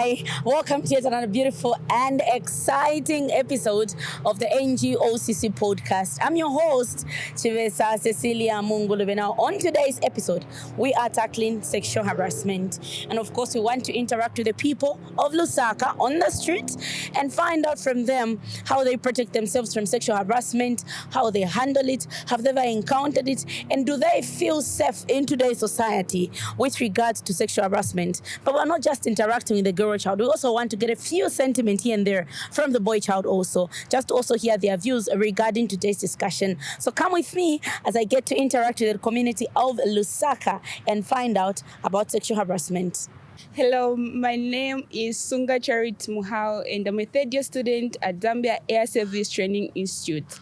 Hi, welcome to yet another beautiful and exciting episode of the NGOCC podcast. I'm your host, Chivesa Cecilia Mungulube. Now, on today's episode, we are tackling sexual harassment. And of course, we want to interact with the people of Lusaka on the street and find out from them how they protect themselves from sexual harassment, how they handle it, have they ever encountered it, and do they feel safe in today's society with regards to sexual harassment. But we're not just interacting with the girl child. We also want to get a few sentiment here and there from the boy child also, just to also hear their views regarding today's discussion. So come with me as I get to interact with the community of Lusaka and find out about sexual harassment. Hello, my name is Sunga Charit Muhao, and I'm a third-year student at Zambia Air Service Training Institute.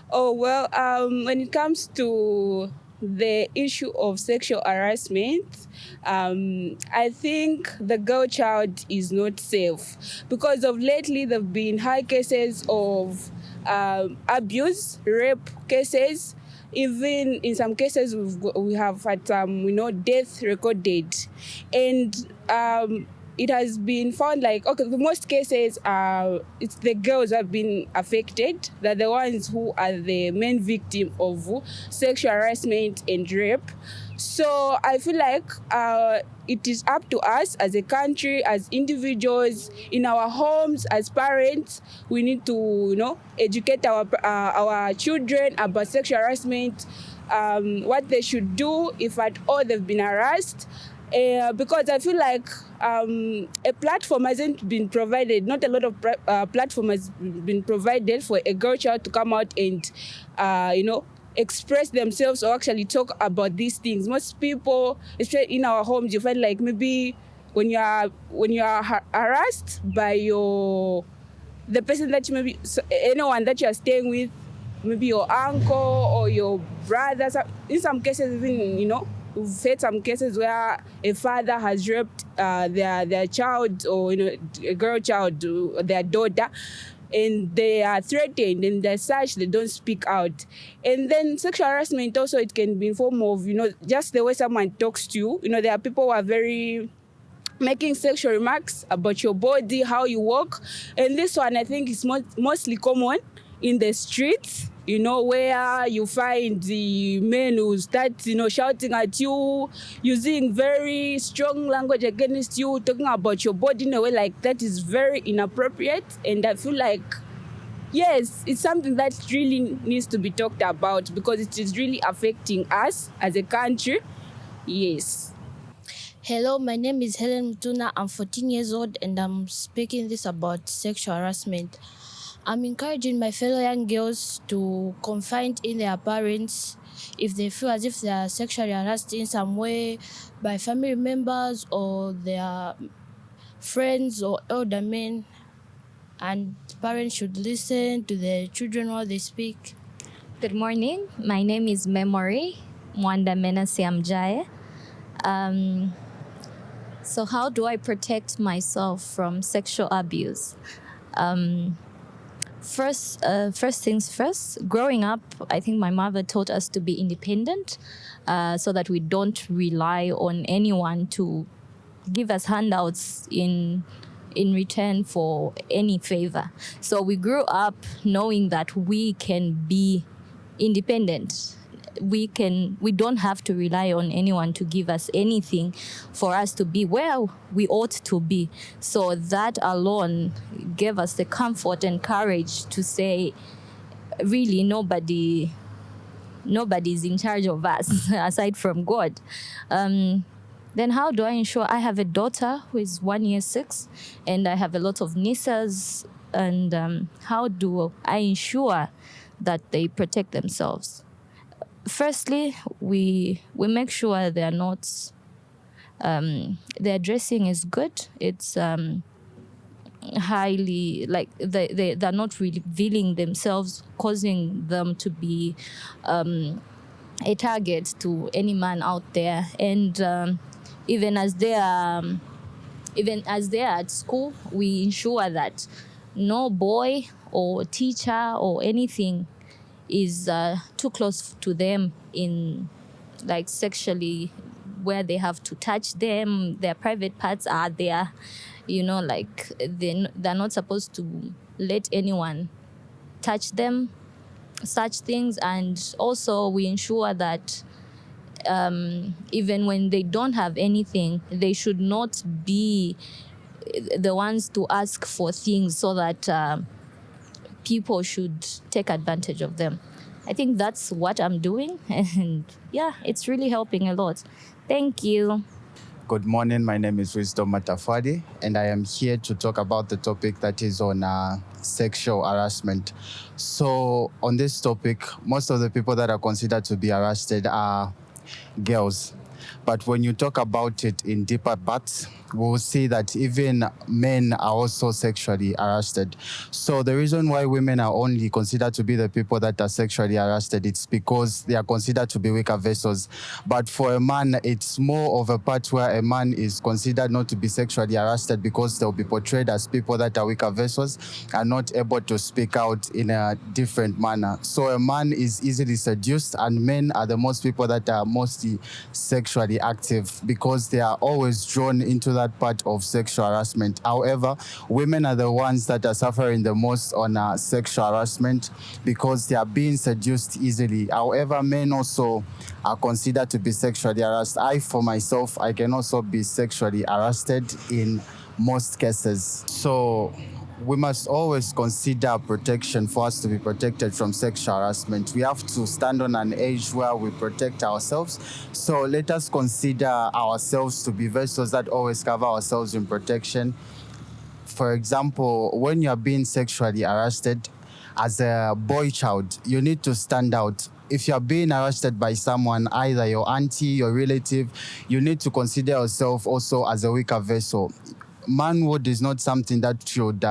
When it comes to the issue of sexual harassment, I think the girl child is not safe because of lately there have been high cases of abuse, rape cases. Even in some cases, we have had death recorded, and it has been found the most cases it's the girls who have been affected. They're the ones who are the main victim of sexual harassment and rape. So I feel like it is up to us as a country, as individuals, in our homes, as parents. We need to, educate our children about sexual harassment, what they should do if at all they've been harassed. Because I feel like a platform hasn't been provided. Not a lot of platform has been provided for a girl child to come out and, express themselves or actually talk about these things. Most people, especially in our homes, you find like maybe when you are harassed by the person that you anyone that you are staying with, maybe your uncle or your brother. In some cases, even we've had some cases where a father has raped their child or a girl child, their daughter, and they are threatened, and as such they don't speak out. And then sexual harassment also, it can be in form of just the way someone talks to you. There are people who are very making sexual remarks about your body, how you walk, and this one I think is mostly common in the streets. Where you find the men who start, shouting at you, using very strong language against you, talking about your body in a way like that is very inappropriate. And I feel like, yes, it's something that really needs to be talked about because it is really affecting us as a country. Yes. Hello, my name is Helen Mutuna. I'm 14 years old and I'm speaking this about sexual harassment. I'm encouraging my fellow young girls to confide in their parents if they feel as if they are sexually harassed in some way by family members or their friends or elder men. And parents should listen to their children while they speak. Good morning. My name is Memory Mwanda Menasi Amjaye. So how do I protect myself from sexual abuse? First things first, growing up, I think my mother taught us to be independent so that we don't rely on anyone to give us handouts in return for any favor. So we grew up knowing that we can be independent. We don't have to rely on anyone to give us anything for us to be where we ought to be. So that alone gave us the comfort and courage to say, really, nobody is in charge of us aside from God. Then how do I ensure? I have a daughter who is 1 year 6, and I have a lot of nieces. And how do I ensure that they protect themselves? Firstly, we make sure they are not, their dressing is good. It's highly, they're not revealing themselves, causing them to be a target to any man out there. And even as they are at school, we ensure that no boy or teacher or anything is too close to them in sexually, where they have to touch them, their private parts are there. like they're not supposed to let anyone touch them, such things. And also we ensure that even when they don't have anything, they should not be the ones to ask for things so that people should take advantage of them. I think that's what I'm doing, and yeah, it's really helping a lot. Thank you. Good morning, my name is Wisdom Matafadi, and I am here to talk about the topic that is on sexual harassment. So on this topic, most of the people that are considered to be harassed are girls. But when you talk about it in deeper parts, we'll see that even men are also sexually harassed. So the reason why women are only considered to be the people that are sexually harassed, it's because they are considered to be weaker vessels. But for a man, it's more of a part where a man is considered not to be sexually harassed because they'll be portrayed as people that are weaker vessels and not able to speak out in a different manner. So a man is easily seduced, and men are the most people that are mostly sexually active because they are always drawn into that part of sexual harassment. However, women are the ones that are suffering the most on sexual harassment because they are being seduced easily. However, men also are considered to be sexually harassed. I, for myself, I can also be sexually harassed in most cases. So we must always consider protection for us to be protected from sexual harassment. We have to stand on an age where we protect ourselves. So let us consider ourselves to be vessels that always cover ourselves in protection. For example, when you are being sexually harassed as a boy child, you need to stand out. If you're being harassed by someone, either your auntie, your relative, you need to consider yourself also as a weaker vessel. Manhood is not something that should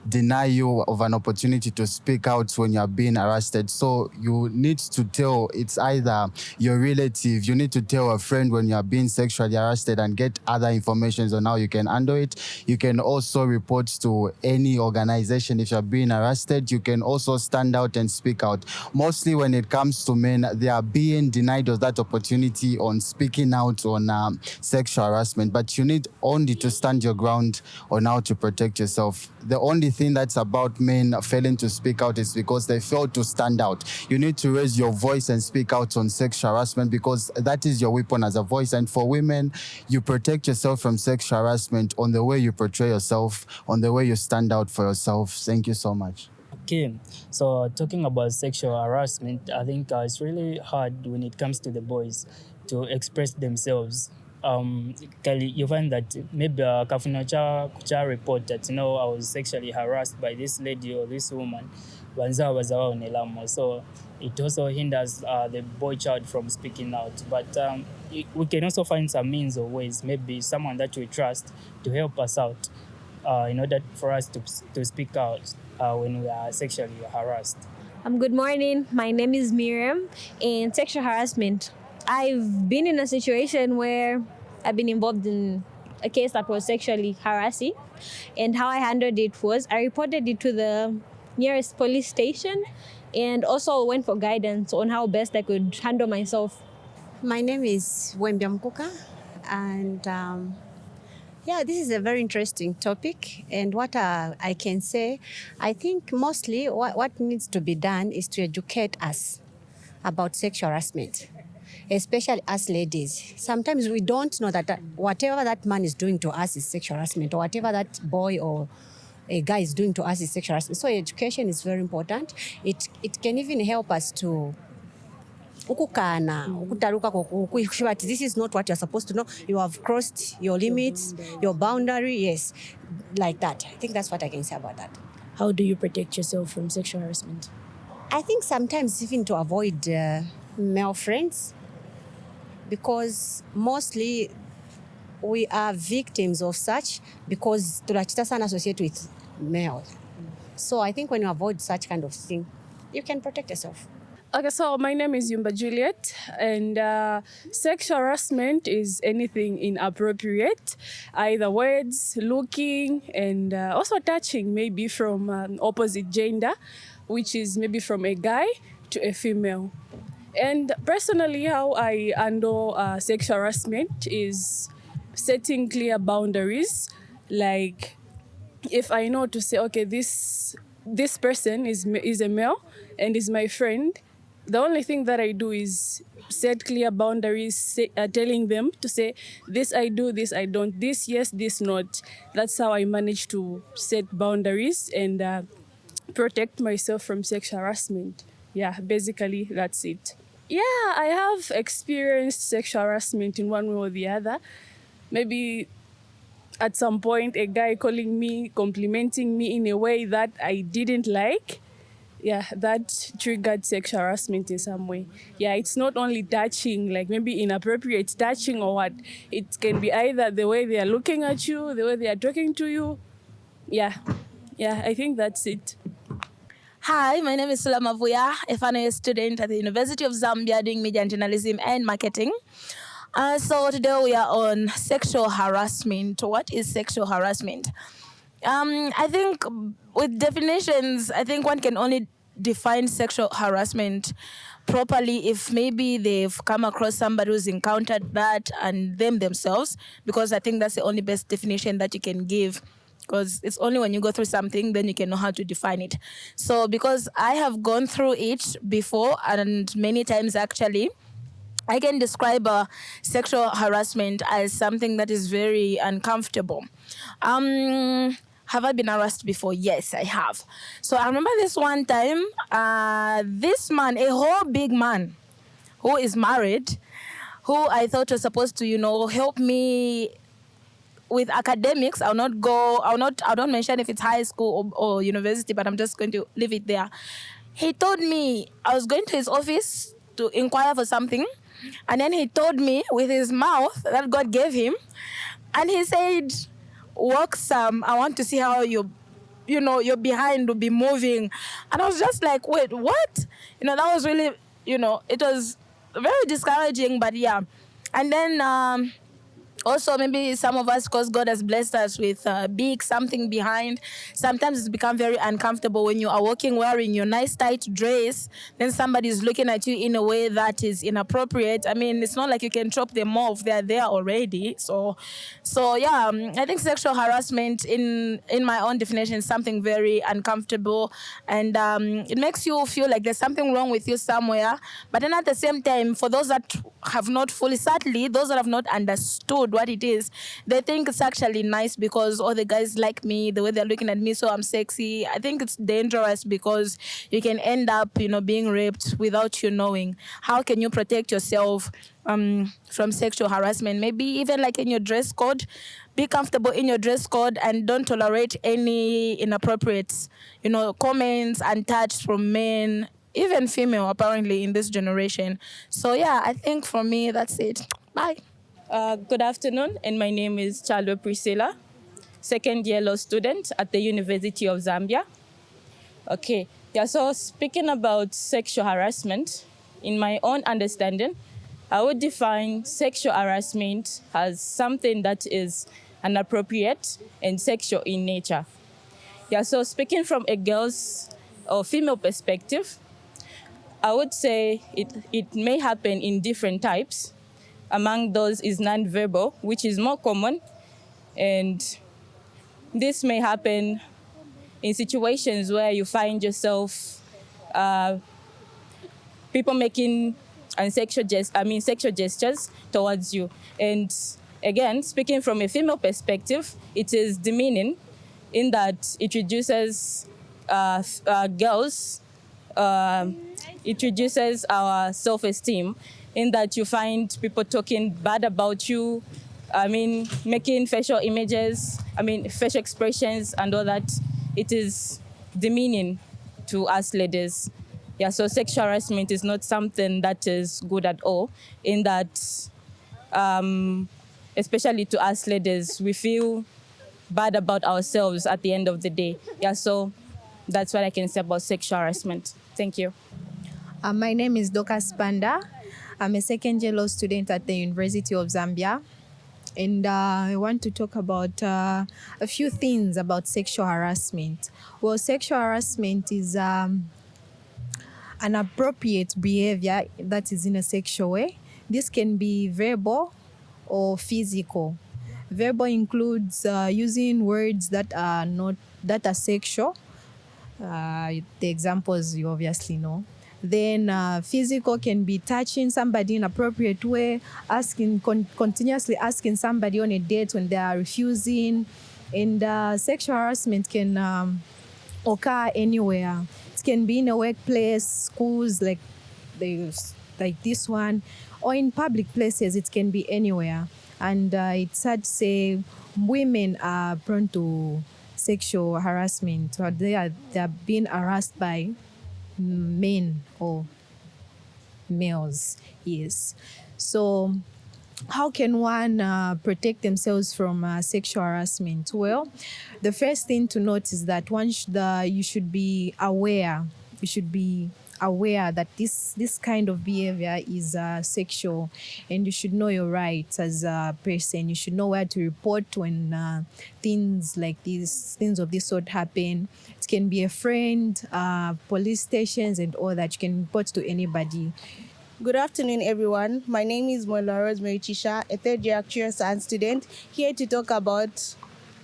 deny you of an opportunity to speak out when you're being arrested. So you need to tell, it's either your relative, you need to tell a friend when you're being sexually harassed and get other information on how you can handle it. You can also report to any organization if you're being arrested. You can also stand out and speak out. Mostly when it comes to men, they are being denied of that opportunity on speaking out on sexual harassment. But you need only to stand your ground on how to protect yourself. The only thing that's about men failing to speak out is because they fail to stand out. You need to raise your voice and speak out on sexual harassment because that is your weapon as a voice. And for women, you protect yourself from sexual harassment on the way you portray yourself, on the way you stand out for yourself. Thank you so much. Okay, so talking about sexual harassment, I think it's really hard when it comes to the boys to express themselves. You find that maybe kafuna cha report that I was sexually harassed by this lady or this woman, so it also hinders the boy child from speaking out. But we can also find some means or ways, maybe someone that we trust to help us out in order for us to speak out when we are sexually harassed. Good morning. My name is Miriam. In sexual harassment, I've been in a situation where I've been involved in a case that was sexually harassing, and how I handled it was I reported it to the nearest police station and also went for guidance on how best I could handle myself. My name is Wembia Mkuka, and this is a very interesting topic. And what I can say, I think mostly what needs to be done is to educate us about sexual harassment, especially us ladies. Sometimes we don't know that whatever that man is doing to us is sexual harassment, or whatever that boy or a guy is doing to us is sexual harassment. So education is very important. It can even help us to this is not what you're supposed to know. You have crossed your limits, your boundary, yes, like that. I think that's what I can say about that. How do you protect yourself from sexual harassment? I think sometimes even to avoid male friends, because mostly we are victims of such because tunachita sana associate with males. So I think when you avoid such kind of thing, you can protect yourself. Okay, so my name is Yumba Juliet, and sexual harassment is anything inappropriate, either words, looking, and also touching, maybe from an opposite gender, which is maybe from a guy to a female. And personally, how I handle sexual harassment is setting clear boundaries Like, if I know to say, okay, this person is a male and is my friend, the only thing that I do is set clear boundaries, telling them to say, this I do, this I don't, this yes, this not. That's how I manage to set boundaries and protect myself from sexual harassment. Yeah, basically that's it. Yeah, I have experienced sexual harassment in one way or the other. Maybe at some point a guy calling me, complimenting me in a way that I didn't like. Yeah, that triggered sexual harassment in some way. Yeah, it's not only touching, like maybe inappropriate touching or what. It can be either the way they are looking at you, the way they are talking to you. Yeah, I think that's it. Hi, my name is Sulama Vuya, a final year student at the University of Zambia doing media and journalism and marketing. So today we are on sexual harassment. What is sexual harassment? I think with definitions, I think one can only define sexual harassment properly if maybe they've come across somebody who's encountered that and themselves, because I think that's the only best definition that you can give, because it's only when you go through something then you can know how to define it. So because I have gone through it before and many times actually, I can describe sexual harassment as something that is very uncomfortable. Have I been harassed before? Yes, I have. So I remember this one time, this man, a whole big man who is married, who I thought was supposed to, help me with academics. I don't mention if it's high school or university, but I'm just going to leave it there. He told me I was going to his office to inquire for something. And then he told me with his mouth that God gave him. And he said, walk some. I want to see how your behind will be moving. And I was just like, wait, what? That was really, it was very discouraging, but yeah. And then also, maybe some of us, because God has blessed us with big something behind, sometimes it's become very uncomfortable when you are walking wearing your nice tight dress, then somebody is looking at you in a way that is inappropriate. I mean, it's not like you can chop them off. They're there already. So yeah, I think sexual harassment in my own definition is something very uncomfortable, and it makes you feel like there's something wrong with you somewhere. But then at the same time, for those that have not fully, sadly, those that have not understood what it is, they think it's actually nice because all the guys like me, the way they're looking at me, so I'm sexy. I think it's dangerous because you can end up, being raped without you knowing. How can you protect yourself from sexual harassment? Maybe even like in your dress code, be comfortable in your dress code and don't tolerate any inappropriate, comments and touch from men, even female, apparently, in this generation. So yeah, I think for me, that's it. Bye. Good afternoon, and my name is Chalwe Priscilla, second year law student at the University of Zambia. Okay, yeah, so speaking about sexual harassment, in my own understanding, I would define sexual harassment as something that is inappropriate and sexual in nature. Yeah, so speaking from a girl's or female perspective, I would say it may happen in different types. Among those is non-verbal, which is more common. And this may happen in situations where you find yourself people making sexual gestures towards you. And again, speaking from a female perspective, it is demeaning in that it reduces girls, it reduces our self-esteem, in that you find people talking bad about you, making facial images, facial expressions and all that. It is demeaning to us ladies. Yeah, so sexual harassment is not something that is good at all, in that, especially to us ladies, we feel bad about ourselves at the end of the day. Yeah, so that's what I can say about sexual harassment. Thank you. My name is Dokas Panda. I'm a second year law student at the University of Zambia. And I want to talk about a few things about sexual harassment. Well, sexual harassment is an appropriate behavior that is in a sexual way. This can be verbal or physical. Verbal includes using words that are sexual. The examples you obviously know. Then physical can be touching somebody in appropriate way, continuously asking somebody on a date when they are refusing. And sexual harassment can occur anywhere. It can be in a workplace, schools like this one, or in public places. It can be anywhere. And it's sad to say women are prone to sexual harassment, or they are being harassed by men or males. Yes. So how can one protect themselves from sexual harassment? Well, the first thing to note is that you should be aware. You should be aware that this kind of behavior is sexual, and you should know your rights as a person. You should know where to report when things like things of this sort happen. It can be a friend, police stations, and all that. You can report to anybody. Good afternoon, everyone. My name is Mola Rosemary Chisha, a third-year actuarial science student, here to talk about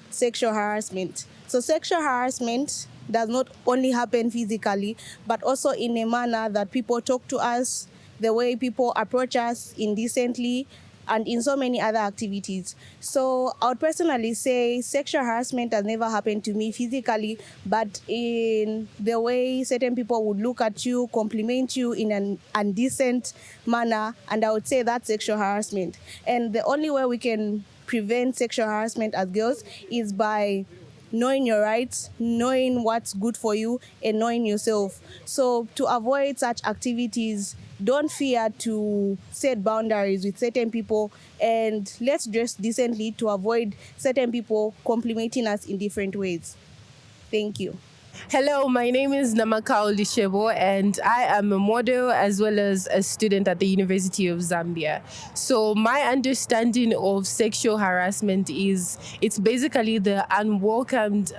sexual harassment. So sexual harassment does not only happen physically, but also in a manner that people talk to us, the way people approach us indecently, and in so many other activities. So I would personally say sexual harassment has never happened to me physically, but in the way certain people would look at you, compliment you in an indecent manner, and I would say that's sexual harassment. And the only way we can prevent sexual harassment as girls is by knowing your rights, knowing what's good for you, and knowing yourself. So to avoid such activities, don't fear to set boundaries with certain people, and let's dress decently to avoid certain people complimenting us in different ways. Thank you. Hello, my name is Namakao Lishebo, and I am a model as well as a student at the University of Zambia. So my understanding of sexual harassment is it's basically the unwelcomed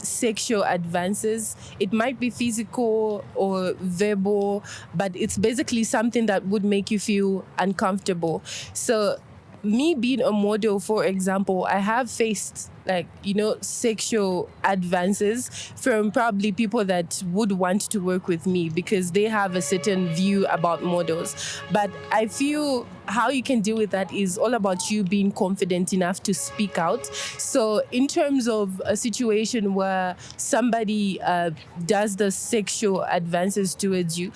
sexual advances. It might be physical or verbal, but it's basically something that would make you feel uncomfortable. So me being a model, for example, I have faced sexual advances from probably people that would want to work with me because they have a certain view about models. But I feel how you can deal with that is all about you being confident enough to speak out. So in terms of a situation where somebody does the sexual advances towards you,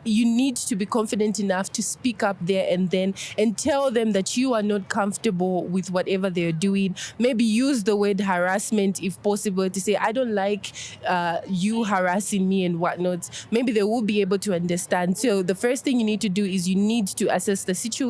you need to be confident enough to speak up there and tell them that you are not comfortable with whatever they're doing. Maybe use the word harassment if possible to say, I don't like you harassing me and whatnot. Maybe they will be able to understand. So the first thing you need to do is you need to assess the situation,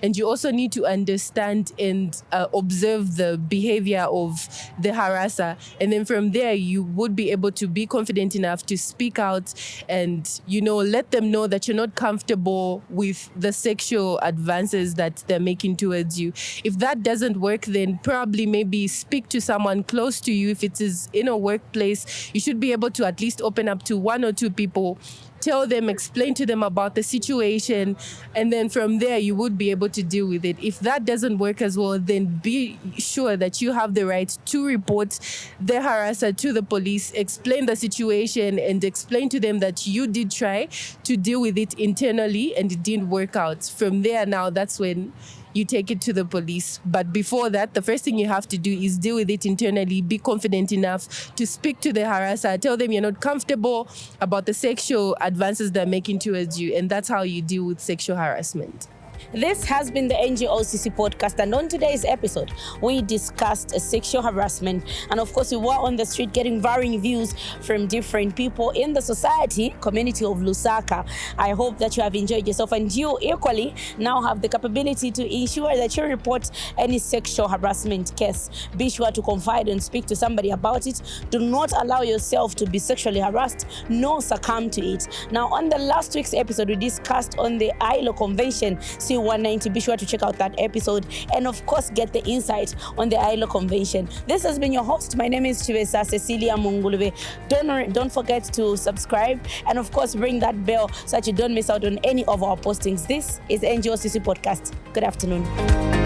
and you also need to understand and observe the behavior of the harasser. And then from there, you would be able to be confident enough to speak out and, let them know that you're not comfortable with the sexual advances that they're making towards you. If that doesn't work, then probably maybe speak to someone close to you. If it is in a workplace, you should be able to at least open up to one or two people, tell them, explain to them about the situation, and then from there you would be able to deal with it. If that doesn't work as well, then be sure that you have the right to report the harasser to the police, explain the situation, and explain to them that you did try to deal with it internally and it didn't work out. From there, now that's when you take it to the police. But before that, the first thing you have to do is deal with it internally, be confident enough to speak to the harasser, tell them you're not comfortable about the sexual advances they're making towards you, and that's how you deal with sexual harassment. This has been the NGOCC podcast, and on today's episode, we discussed sexual harassment. And of course, we were on the street getting varying views from different people in the community of Lusaka. I hope that you have enjoyed yourself, and you equally now have the capability to ensure that you report any sexual harassment case. Be sure to confide and speak to somebody about it. Do not allow yourself to be sexually harassed, nor succumb to it. Now, on the last week's episode, we discussed on the ILO Convention C190. Be sure to check out that episode and of course get the insight on the ILO Convention. This has been your host. My name is Chivesa Cecilia Mungulube. Don't forget to subscribe and of course ring that bell so that you don't miss out on any of our postings. This is NGOCC Podcast. Good afternoon.